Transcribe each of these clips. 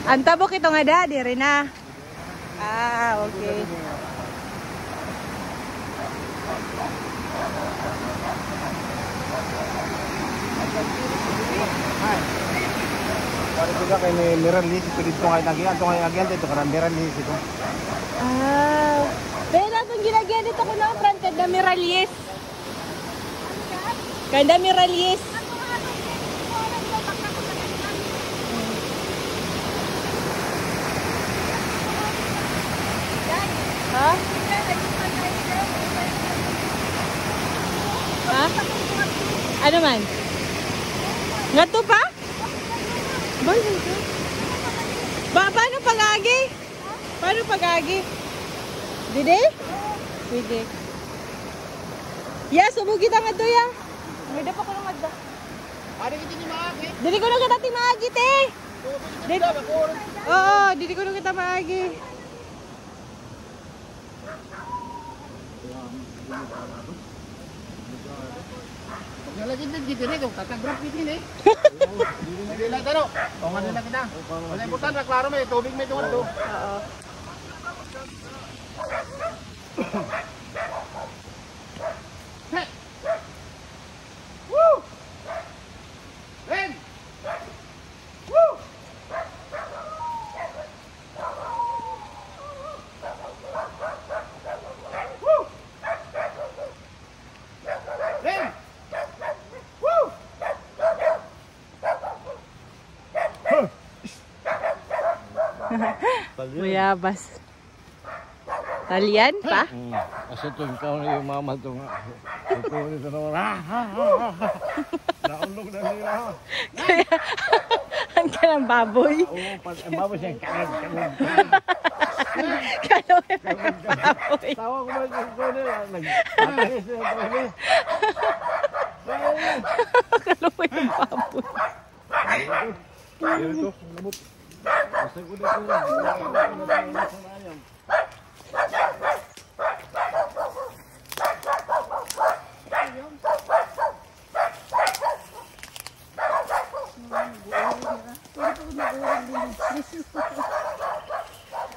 Ang tabok ito nga da, diri na. Ah, okay. Para juga kay Miralis ito dito ngay nagian, ito ngay nagian dito karang Miralis ito. Ah, pero itong ginagyan dito ko na front kanda Miralis. Kanda Miralis. Ha? Ha? Ano man? Ngato pa? Paano pag-agi? Paano pag-agi? Dide? Dide. Yes, subugi ta nga to ya. May dapat ko na magda. Ari kiti ni maagi. Dili ko na kita maagi te. Oo, dili ko na kita maagi. Lagi din dito rin, tatagrap dito rin eh. Hindi lang taro. O nga nila kita. Wala importante, klaro may tubig may tungan ito. Oo. Hey! Woo! Ren! Woo! Woo! Ren! Mayabas. Talian pa? Kasi ito ikaw na yung mama ito nga. Ito nito naman. Naulog na nila. Kaya, ang ka ng baboy. Oo, ang baboy siya. Kalog. Kalog ng baboy. Tawa ko ba ito nila? Nagpatalis na ito nila. Kalog ng baboy. Ito, labot. Basta ko dito lang.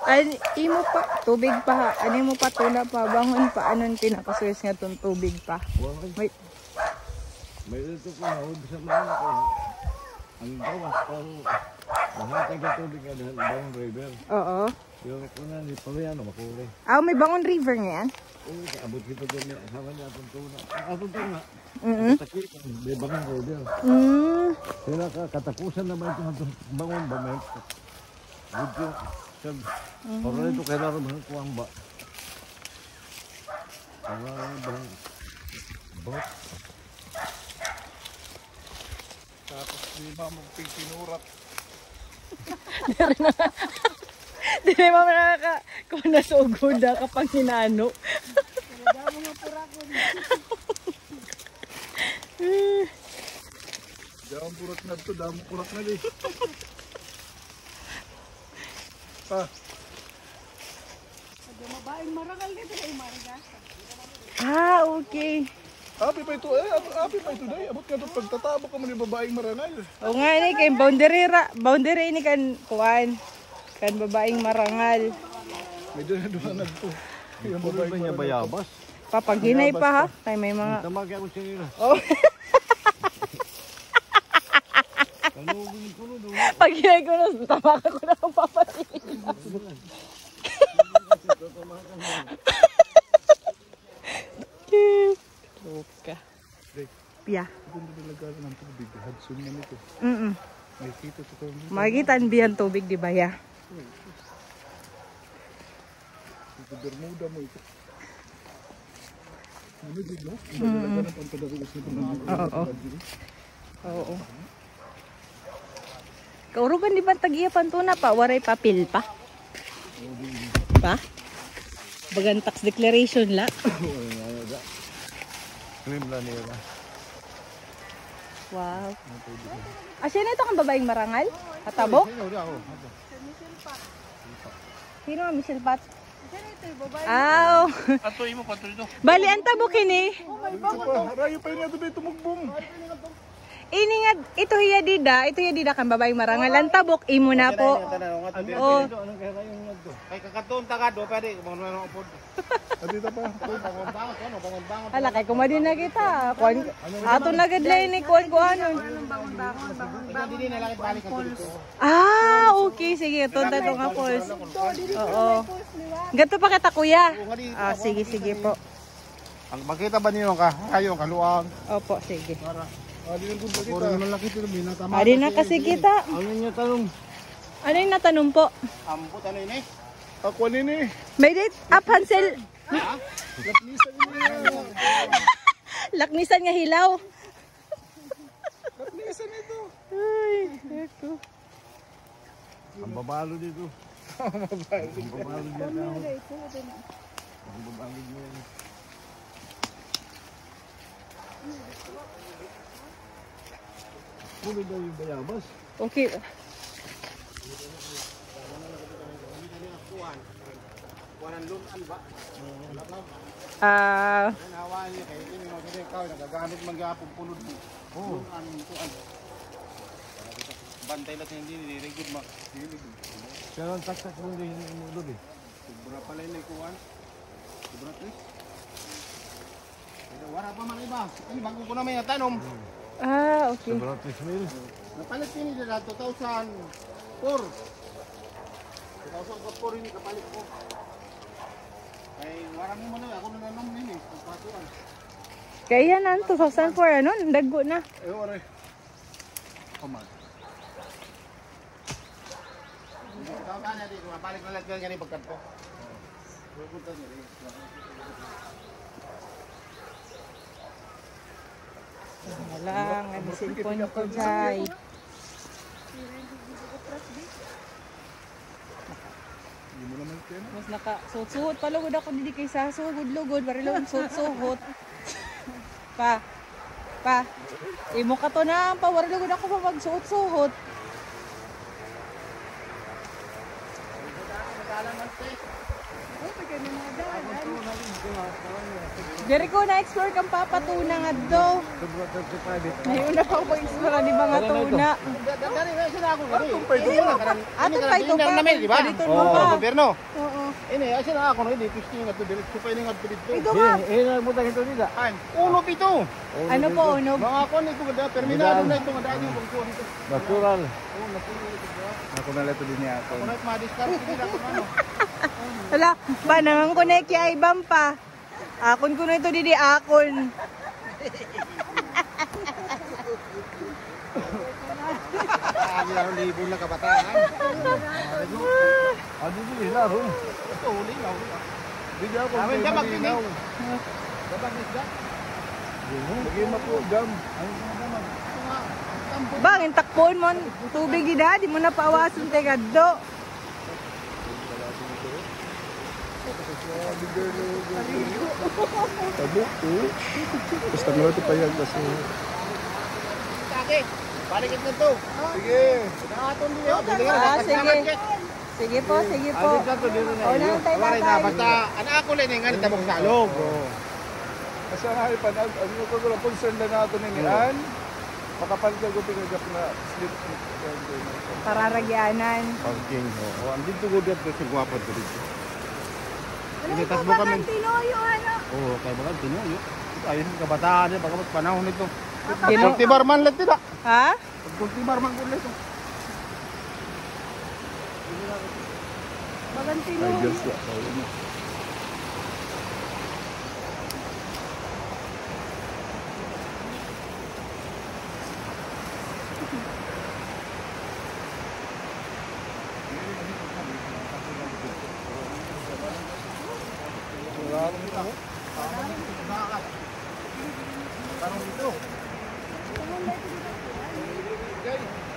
Ay, imo pa tubig pa, ano mo pa tuna pa, bangon pa, anon pinakasuwis nga tong tubig pa. May ito ko nahod sa mga ko. Ang gawas pang mahatag na tubig nga dahil Bangon River. Oo. Yung ko na ni Paliano makulay. Ah, may Bangon River nga yan? Oo, kaabot kita doon niya. Sama niya atong tuna. Atong tuna. Takip, may Bangon River. Sila katakusan naman ito atong Bangon ba may. Budyo. Para ito kailangan mahal ko ang ba. Kailangan bang bot. Tapos di ba magpinsinurat. Dili mo nakaka kung nasugod na kapag hinano. Damo nga pura ko. Damo purat na to, damo purat na di. Pa. Ada mabaing marangal dito kay Marigasa. Ah, okay. Api pa ito day. Abot ka ito pagtatabo ka mo ni babaeng marangal. O nga ni kay boundary ni kan kuan. Kan babaeng marangal. Medyo na doon na ito. Yung babaeng niya bayabas. Papaghinay pa ha. Kay may mga Tamag ako siya nila. Oh. Paghinay ko na tama ko na ang papasilin. Luka. Pia. Doon talaga ng tubig. Hudson na nito. Makikita ito ko. Makikita biyan tubig di ba ya? Ito Bermuda mo ito. Ano din no? Talaga ng pantadaros nito. Oo. Kaurugan di ba tag-iya pantuna pa? Waray papel pa? Pa? Bagan tax declaration la? Krim lang nila. Wow. Asya na ito kang babaeng marangal? Katabo? Sino ang Michelle Pat? Aw. Ato imo kontrol ito. Bali ang tabo kini. Rayo pa rin ito dito mugbong. ini nga ito hiya dida kan babaeng marangal ang tabok imo na po. Oh. Kay kakatuon tagado pwede mo na upod. Dito pa. Bangon. Ala kay kumadi na kita. Kuan ato na gadlay ni kuan anon. Hindi na lang balik ka dito. Ah, okay sige tunta to nga falls. Oo. Gato pa kita kuya. Ah, sige po. Ang makita ba niyo ka? Kayo kaluang. Opo, sige. Adi nang gud kita. Malaki to binatama. Adi na kasi kita. Ano niya tanong? Ano yung natanong po? Ambot ano ini? Ako nini. May date up Hansel. Laknisan nga hilaw. Laknisan ito. Ay, eko. Ang babalo dito. Ang babalo dito. Ang babalo dito. Kulit daw yung bayabas. Okay. Wanan lunan ba? Nahawahan niya kayo ini mo kini kaw nagagamit man gyapon pulod mo. Lunan tuan. Bantay lang hindi nilirigid ma. Pero ang taktak mo din yung ulod eh. Sobra pala yung kuwan. Sobra tris. Pero wala pa man iba. Ini bago ko na may natanom. Ah, okay. Sobrang 3,000. Napalit ini dito 2004. 2004 ini kapalit ko. Ay, warang mo na ako nananom nini, pagpatuan. Kaya yan 2004 ano, dago na. Eh, ore. Komad. Ikaw ka na dito, mabalik na lang ganyan pagkanto. Pupunta niya rin. Walang, ang cellphone ko dyan. Mas naka-suot-suot pa lugod ako didi kay sa sugod-lugod, barilon suot-suot. Pa. Imo ka to na, pa barilugod ako pa magsuot-suot. Diri ko na-explore kang papatuna nga do. Sobrang 35. Ngayon na pa ako explore di ba nga tuna. Dari na sila ako. Ato pa ito pa. Dito mo pa. Gobyerno. Oo. Ini asin ako no, hindi pisting nga to direct pa ini nga dito. Ito ba? Mo tayo ito nila. Ay, uno pito. Ano po unog? Mga kon ito nga terminado na ito nga dani bang kuha dito. Natural. Oh, natuloy ito ba? Ako na lang ito din niya ako. Kuno ma-discard nila ko ano. Wala, ba nang connect kay ibang pa. Akon ko na ito didi akon. Lagi lang libo na kabataan. Ano din nila ron? Ito huli na huli. Hindi ako. Amin ka magtini. Lagi mapo gam. Bang, takpon mo tubig gida, di mo na paawason te gaddo. Tabuk ko. Basta mo ito payag kasi. Sige. Balikin na to. Sige. Nakaton niyo. Sige. Sige po. Ano ka to dito na? Una tayo Wala na tatay. basta anak ako lang nga tabok sa log. Kasi ang ipanag, ano ko ko concern na nato ni Mian. Makapalit ko pinagap na slip. Pararagyanan. Parking. Oh, andito ko dito sa guwapo dito. Ini tas Ano bukan Tinoyo ano? oh, kay bagal tinuyo. Ayun kabataan niya bagamat panahon nito. Tino- Kultibar man lang tida. Ha? Kultibar man ko nito. Bagan Tinoyo.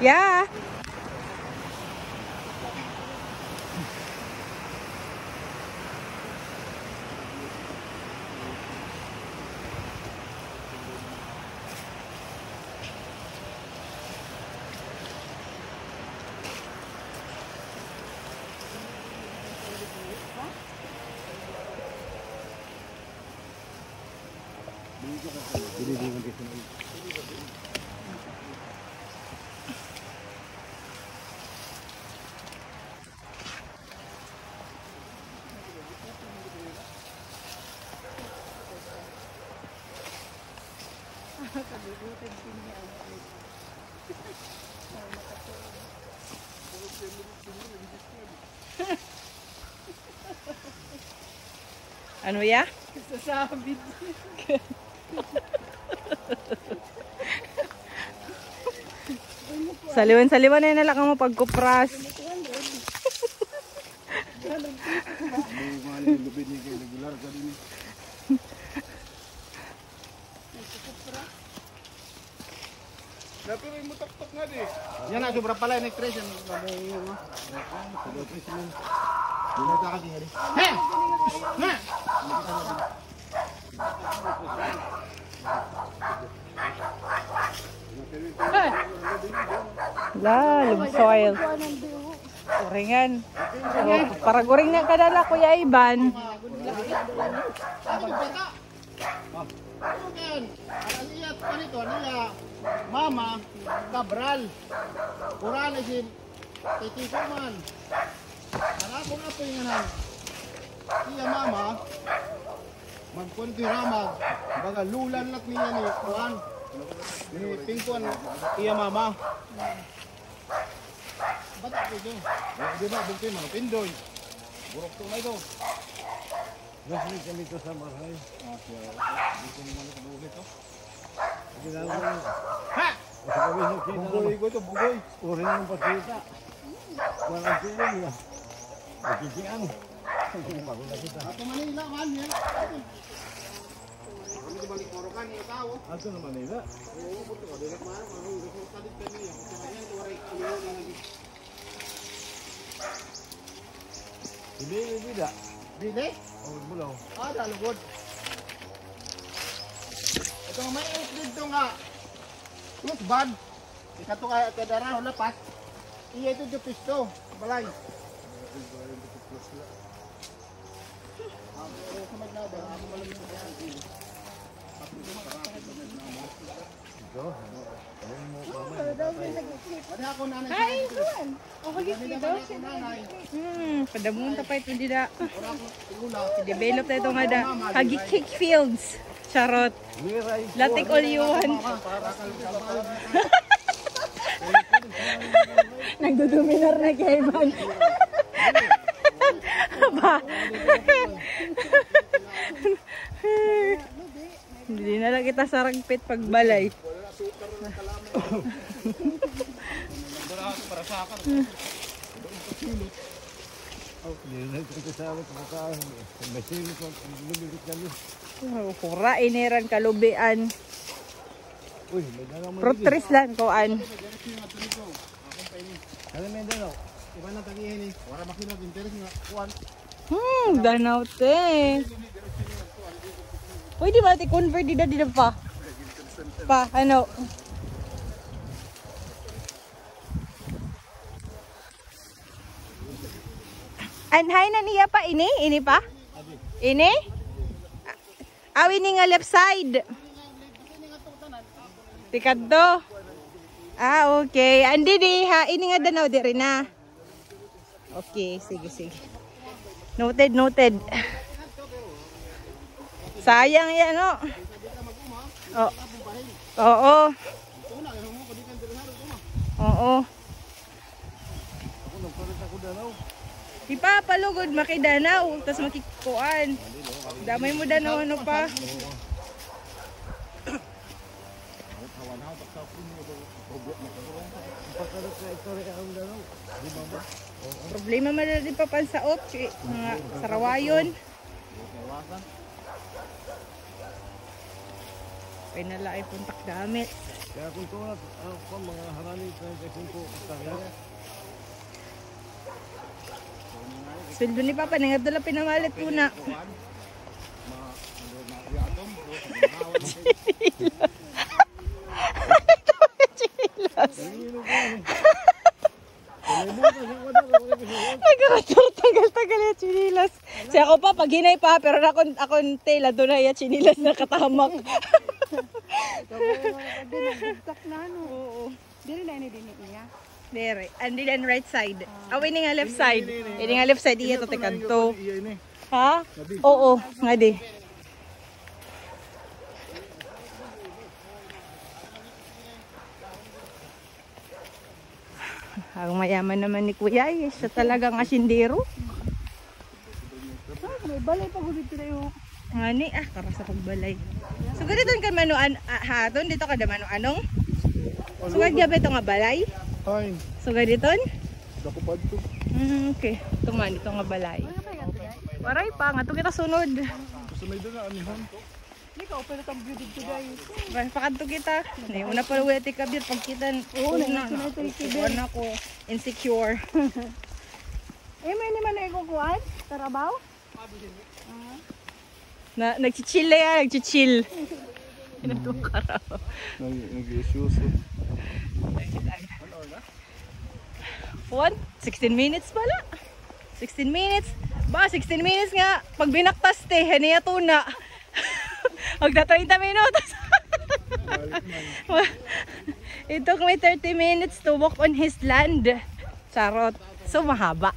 Yeah. Ano ya? Sasabit. Saliwan-saliwan na lang mo pagkupras. Dapat may mutak-tok nga di. Yan na, sobra pala yung stress. Yan, He! He! Lalong soil. Kuringan. Oh, para guring nga kadala, Kuya Ivan. Aliyat pa nito, niya, Mama, Cabral, Kurana sin, Titiko man. Ako nga po yung anak. Iya Mama, magpunti ramag, baga lulan lat niya ni Kuan, ni Pingkuan, iya Mama. Bata ko ito. Di ba, bukti man, pindoy. Burok to na ito. Nasulit kami ito sa Marhay. Dito naman ito buhay ito. Ginagawa mo. Ha! Sa kami sa kita Bugoy ko ito, bugoy. Urin ng pasita. Walang tulong niya. Nakikiyang. Pagula kita. Ato Manila man yan. Kami di balik korokan yung tao. Ato na Manila. Oo, buto ka. Dilak man, mga salit kami yan. Ito kanya, ito waray kuliwan na lagi. Hindi da. Dili? Oh, bulaw. Dalugod. Ito nga may eight dito nga. Plus bad. Ikato ka kadara, lapas. Iya ito yung pisto. Balay. Ito. Ada ako nanay. Ay, Juan. O, hagit-hito. Padamunta pa ito dida. Ora ako igula. Develop na ito nga da. Hagi cake fields. Charot. Miray. Latik all you want. Nagduduminar na kay Ivan. Ba? Hindi na lang kita saragpit pagbalay. Para sa akin. Hindi na ito kasama sa kakaan. May silip ang lumilit kami. Kura, iniran kalubian. Uy, may dalaw mo. Fruit trees lang koan. Ano may dalaw? Iba na tagihin eh. Wala makinig interes nga. Kuan. Danaw te. Pwede ba natin convert dida pa? Pa, ano? Anhay na niya pa, ini? Ini pa? Ini? Ini nga left side. Tikadto. Ah, okay. Andi di ha, ini nga danaw di rin na. Okay, sige, sige. Noted, noted. Sayang yan, no? Oh. Oo. Oo. Ako nagpalit ako dalaw. Ipapalugod makidanaw, tapos makikuan. Damay mo danaw, ano pa? Pagkalit sa ito rin ang dalaw. Di ba ba? Problema man na din pa pansaot, mga sarawayon. Pinala ay puntak damit. Kaya kung tulad, ako mga harani 35 kagaya. Sweldo ni Papa, nangadala pinamalit muna. Tagal-tagal yung chinilas. Si ako pa, pag hinay pa, pero akong tela, doon na yung chinilas na katamak. Nagdagtak na ano. Oo. Dili na ini din niya. There, andi lang right side. Ini nga left side. Ini nga left side, iya to tekanto. Ha? Oo, nga di. Ang mayaman naman ni Kuya, siya talagang asindero. May balay pa gud dito dayo. Ngani para sa pagbalay. So ganito kan manuan haton dito kada manuanong. So gabi ito nga balay. Ay, So gaditon. dako pa dito. Okay. Ito man ito nga balay. Waray pa nga kita sunod. Gusto may doon na anihan. Hindi ka open ang view dito dayo. Bye pakadto kita. Ni una pa uwi ka bir pagkita. Oo, na Wala ko insecure. May naman na ikukuan? Tarabaw? Nagchichill na yan, nagchichill. Pinatong karaw. Nag-issues. 16 minutes pala. 16 minutes. Ba, 16 minutes nga. Pag binaktas te, haniya tuna. Magda 30 minutos. It took me 30 minutes to walk on his land. Charot. So, mahaba.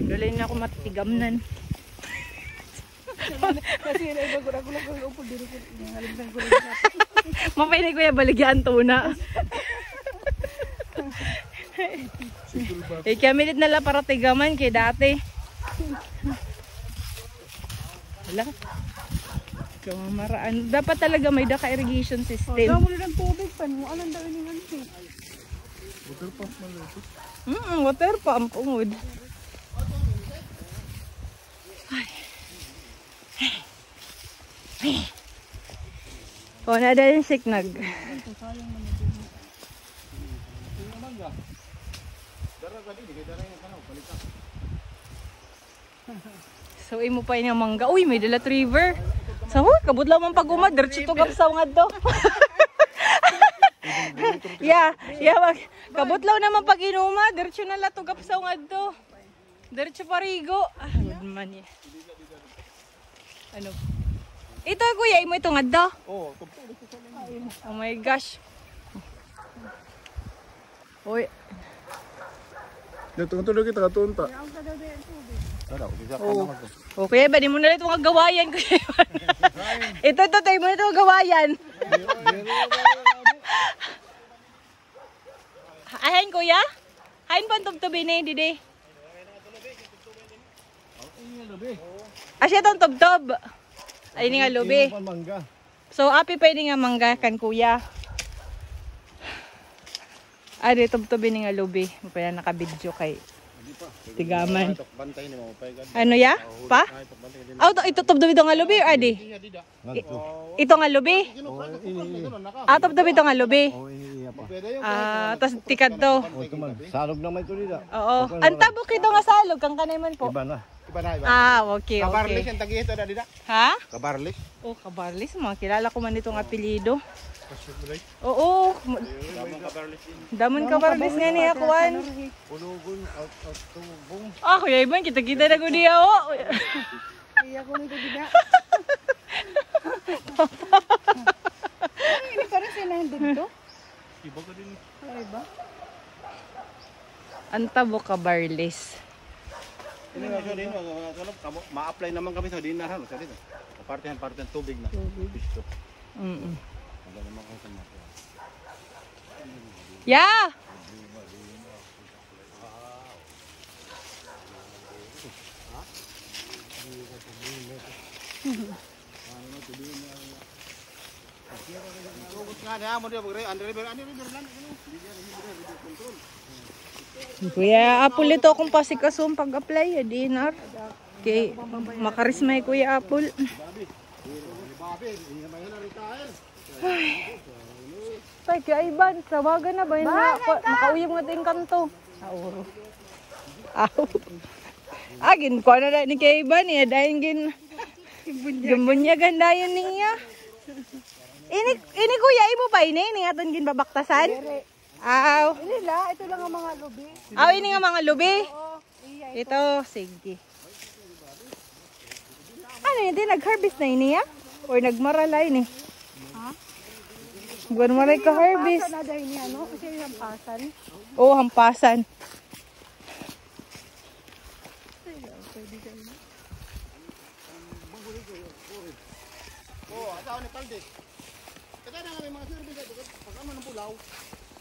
Dali na ako matigamnan. Kasi nagagura-gura ko upo dito ko ngalimtan ko. Mapay ni Kuya baligyan tuna. Kaya minute na lang para tigaman kay dati. Wala. Kamamaraan. Dapat talaga may daka irrigation system. Damo na ng tubig pa mo. Alam daw ni hanti. Water pump man ito. Water pump ungod. Oh, na dahil signag. So imo pa yung mangga. Uy, may dalat river. So, kabudlaw man pag umad, diretso to gapsaw nga do. Yeah, kabudlaw naman pag inuma, diretso na la to gapsaw nga do. Diretso parigo. Good man ya. Ano? Ito kuya, imo ito nga do. Oh, Oh my gosh. Uy. dito tulog kita katunta. Tara, bisa ka naman to. Okay, ba di mo na ito mga gawayan kuya. Ito, tayo mo na ito mga gawayan. Ayan kuya? Ayan pa ang tubtubin eh, didi. Asya itong tubtub. Ayun nga lubi. Mangga. So, api pwede nga mangga kan kuya. Ay, tubtubin nga lubi. Mapaya nakabidyo kay tigaman. Bantay ni mo pay. Ano ya? Pa? Ito tubtubin nga lubi or adi? Ito nga lubi? Tubtubin ito nga lubi. Tapos tikad to. Salog naman ito nila. Oo. Ang tabok ito nga salog. Kang kanay man po. Iba na. Okay, Kabarlis okay. ang tagi ito na dida. Ha? Kabarlis. Oh, Kabarlis. Mga kilala ko man itong apelido. Oo. Damon Kabarlis nga niya, kuwan. Pulugon out tubong. Kuya Iban, kita-kita na ko niya, oh. Iya ko nito dida. Ini parang sila dito. Iba ka din. Iba. Antabo Kabarlis. Ini nga siya din, ma-apply naman kami sa dinaran sa dito. Partihan tubig na. Pisto. Wala naman kung saan natin. Yeah! Kuya Apple ito akong pasikasong pag-apply, dinar. Okay, makarismay Kuya Apple. Tay, Kuya Iban, tawagan na ba yun na? Makauwi mo natin kanto. Auro. Agin ko na ni Kuya Iban, dahil gambunyagan dayon niya. Ini Kuya, imo pa ini nga aton gin babaktasan? Ini la, ito lang ang mga lubi. Ini nga mga lubi. Ito, sige. Ano yun, nag-harvest na ini ya? Or nagmaralay ni? Ha? Maray ka harvest. Hampasan na dahil ni ano? Kasi yung hampasan. Oo, hampasan. Oh, asawa ni Paldi. Teka na kami mga service. man ang pulaw.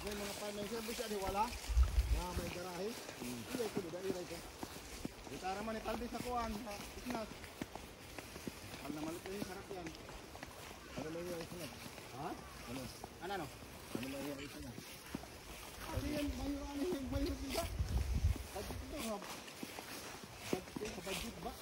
May mga may service siya di wala. Nga may garahe. Iya ko da iray ko. Gitara man ipaldi sa kuan sa isnas. Al na malit ni sarap yan. Ano may yung isang? Ha? Ano? Ano? Ano may yung isang? Kasi yan mayo ano yung mayo diba? Budget ito ha. Budget ba?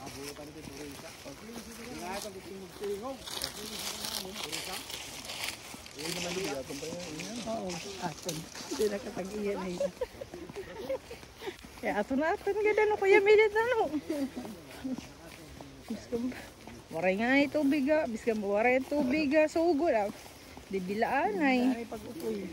Abutan din burisa. Nga ito tingog-tingog. Burisa. Ini naman yung atong pa yan. Oo, aton. Hindi nakatag-iyan na yun. Ya aton ganda no kuya milit na no. Biskam waray nga ay tubig ah. Biskam waray tubig ah. Sugod ah. Di bilaan ay. Ay pag-upoy.